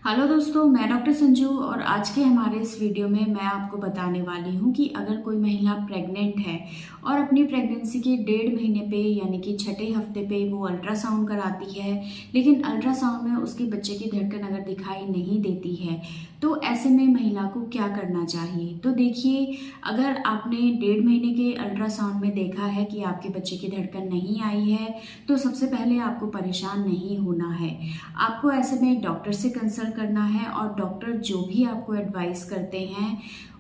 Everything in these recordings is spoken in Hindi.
हेलो दोस्तों, मैं डॉक्टर संजू और आज के हमारे इस वीडियो में मैं आपको बताने वाली हूँ कि अगर कोई महिला प्रेग्नेंट है और अपनी प्रेगनेंसी के 1.5 महीने पे यानी कि छठे हफ्ते पे वो अल्ट्रासाउंड कराती है, लेकिन अल्ट्रासाउंड में उसके बच्चे की धड़कन अगर दिखाई नहीं देती है तो ऐसे में महिला को क्या करना चाहिए। तो देखिए, अगर आपने 1.5 महीने के अल्ट्रासाउंड में देखा है कि आपके बच्चे की धड़कन नहीं आई है तो सबसे पहले आपको परेशान नहीं होना है। आपको ऐसे में डॉक्टर से कंसल्ट करना है और डॉक्टर जो भी आपको एडवाइस करते हैं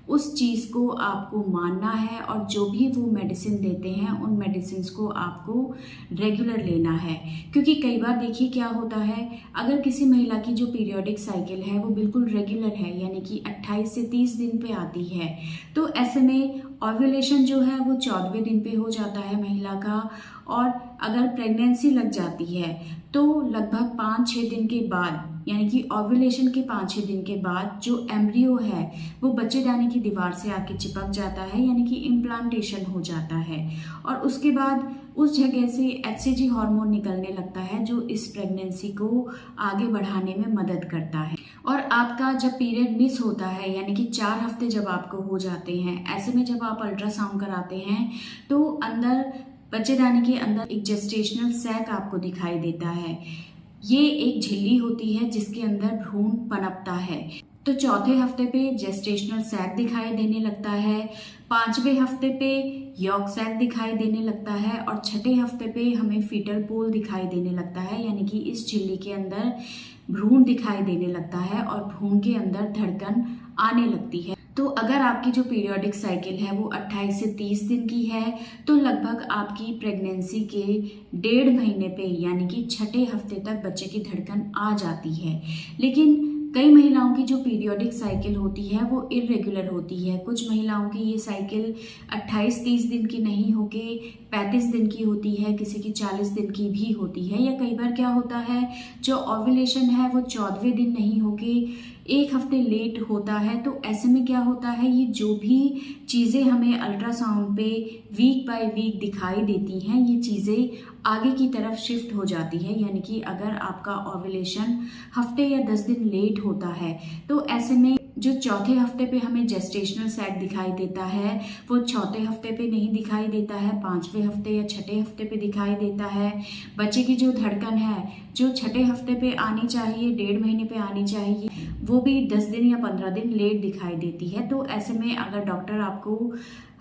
उस चीज़ को आपको मानना है और जो भी वो मेडिसिन देते हैं उन मेडिसिन को आपको रेगुलर लेना है। क्योंकि कई बार देखिए क्या होता है, अगर किसी महिला की जो पीरियोडिक साइकिल है वो बिल्कुल रेगुलर है यानी कि 28 से 30 दिन पे आती है, तो ऐसे में ओव्यूलेशन जो है वो 14वें दिन पे हो जाता है महिला का। और अगर प्रेगनेंसी लग जाती है तो लगभग 5-6 दिन के बाद यानी कि ओव्यूलेशन के 5-6 दिन के बाद जो एम्ब्रियो है वो बच्चेदानी की दीवार से आके चिपक जाता है यानी कि इम्प्लांटेशन हो जाता है। और उसके बाद उस जगह से एचसीजी हार्मोन निकलने लगता है जो इस प्रेगनेंसी को आगे बढ़ाने में मदद करता है। और आपका जब पीरियड मिस होता है यानी कि 4 हफ्ते जब आपको हो जाते हैं, ऐसे में जब आप अल्ट्रासाउंड कराते हैं तो अंदर बच्चेदानी के अंदर एक जेस्टेशनल सैक आपको दिखाई देता है। ये एक झिल्ली होती है जिसके अंदर भ्रूण पनपता है। तो चौथे हफ्ते पे जेस्टेशनल सैक दिखाई देने लगता है, 5वें हफ्ते पे यॉक सैक दिखाई देने लगता है और छठे हफ्ते पे हमें फीटल पोल दिखाई देने लगता है यानी कि इस झिल्ली के अंदर भ्रूण दिखाई देने लगता है और भ्रूण के अंदर धड़कन आने लगती है। तो अगर आपकी जो पीरियोडिक साइकिल है वो 28 से 30 दिन की है तो लगभग आपकी प्रेगनेंसी के 1.5 महीने पे यानी कि छठे हफ्ते तक बच्चे की धड़कन आ जाती है। लेकिन कई महिलाओं की जो पीरियोडिक साइकिल होती है वो इरेगुलर होती है। कुछ महिलाओं की ये साइकिल 28-30 दिन की नहीं होके 35 दिन की होती है, किसी की 40 दिन की भी होती है। या कई बार क्या होता है, जो ओव्यूलेशन है वो 14वें दिन नहीं होके 1 हफ्ते लेट होता है। तो ऐसे में क्या होता है, ये जो भी चीज़ें हमें अल्ट्रासाउंड पे वीक बाय वीक दिखाई देती हैं ये चीज़ें आगे की तरफ शिफ्ट हो जाती है। यानी कि अगर आपका ओव्यूलेशन हफ्ते या 10 दिन लेट होता है तो ऐसे में जो चौथे हफ्ते पे हमें जेस्टेशनल सैक दिखाई देता है वो चौथे हफ्ते पे नहीं दिखाई देता है, 5वें हफ्ते या छठे हफ्ते पे दिखाई देता है। बच्चे की जो धड़कन है जो छठे हफ्ते पे आनी चाहिए, 1.5 महीने पे आनी चाहिए, वो भी 10 दिन या 15 दिन लेट दिखाई देती है। तो ऐसे में अगर डॉक्टर आपको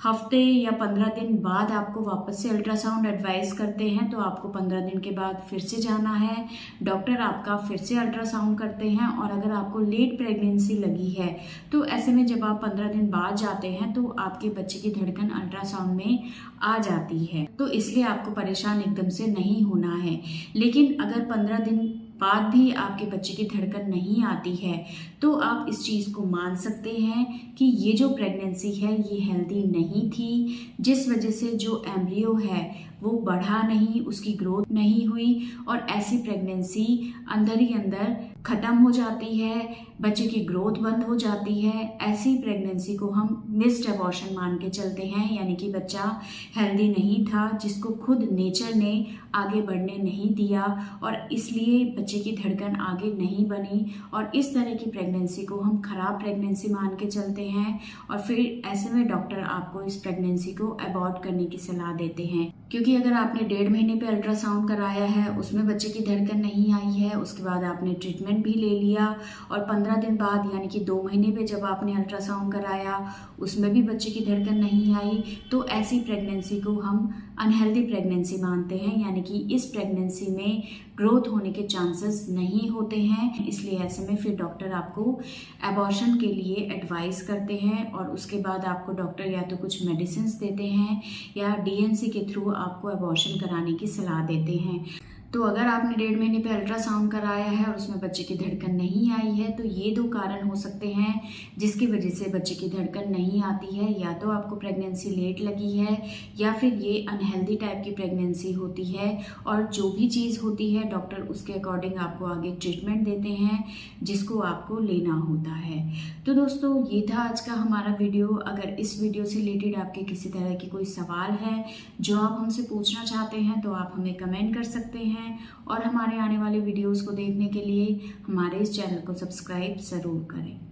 हफ्ते या 15 दिन बाद आपको वापस से अल्ट्रासाउंड एडवाइस करते हैं तो आपको 15 दिन के बाद फिर से जाना है, डॉक्टर आपका फिर से अल्ट्रासाउंड करते हैं। और अगर आपको लेट प्रेगनेंसी लगी है तो ऐसे में जब आप 15 दिन बाद जाते हैं तो आपके बच्चे की धड़कन अल्ट्रासाउंड में आ जाती है। तो इसलिए आपको परेशान एकदम से नहीं होना है। लेकिन अगर 15 दिन बाद भी आपके बच्चे की धड़कन नहीं आती है तो आप इस चीज़ को मान सकते हैं कि ये जो प्रेगनेंसी है ये हेल्दी नहीं थी, जिस वजह से जो एम्ब्रियो है वो बढ़ा नहीं, उसकी ग्रोथ नहीं हुई और ऐसी प्रेगनेंसी अंदर ही अंदर ख़त्म हो जाती है, बच्चे की ग्रोथ बंद हो जाती है। ऐसी प्रेगनेंसी को हम मिस्ड अबॉर्शन मान के चलते हैं यानी कि बच्चा हेल्दी नहीं था जिसको खुद नेचर ने आगे बढ़ने नहीं दिया और इसलिए बच्चे की धड़कन आगे नहीं बनी। और इस तरह की प्रेगनेंसी को हम खराब प्रेगनेंसी मान के चलते हैं और फिर ऐसे में डॉक्टर आपको इस प्रेगनेंसी को अबॉर्ट करने की सलाह देते हैं। क्योंकि अगर आपने 1.5 महीने पे अल्ट्रासाउंड कराया है, उसमें बच्चे की धड़कन नहीं आई है, उसके बाद आपने ट्रीटमेंट भी ले लिया और 15 दिन बाद यानी कि 2 महीने पे जब आपने अल्ट्रासाउंड कराया उसमें भी बच्चे की धड़कन नहीं आई, तो ऐसी प्रेगनेंसी को हम अनहेल्दी प्रेगनेंसी मानते हैं यानी कि इस प्रेगनेंसी में ग्रोथ होने के चांसेस नहीं होते हैं। इसलिए ऐसे में फिर डॉक्टर आपको अबॉर्शन के लिए एडवाइस करते हैं और उसके बाद आपको डॉक्टर या तो कुछ मेडिसिन देते हैं या डीएनसी के थ्रू आपको अबॉर्शन कराने की सलाह देते हैं। तो अगर आपने 1.5 महीने पे अल्ट्रासाउंड कराया है और उसमें बच्चे की धड़कन नहीं आई है तो ये 2 कारण हो सकते हैं जिसकी वजह से बच्चे की धड़कन नहीं आती है। या तो आपको प्रेगनेंसी लेट लगी है या फिर ये अनहेल्दी टाइप की प्रेगनेंसी होती है और जो भी चीज़ होती है डॉक्टर उसके अकॉर्डिंग आपको आगे ट्रीटमेंट देते हैं जिसको आपको लेना होता है। तो दोस्तों ये था आज का हमारा वीडियो। अगर इस वीडियो से रिलेटेड आपके किसी तरह की कोई सवाल है जो आप हमसे पूछना चाहते हैं तो आप हमें कमेंट कर सकते हैं। हैं और हमारे आने वाले वीडियोस को देखने के लिए हमारे इस चैनल को सब्सक्राइब ज़रूर करें।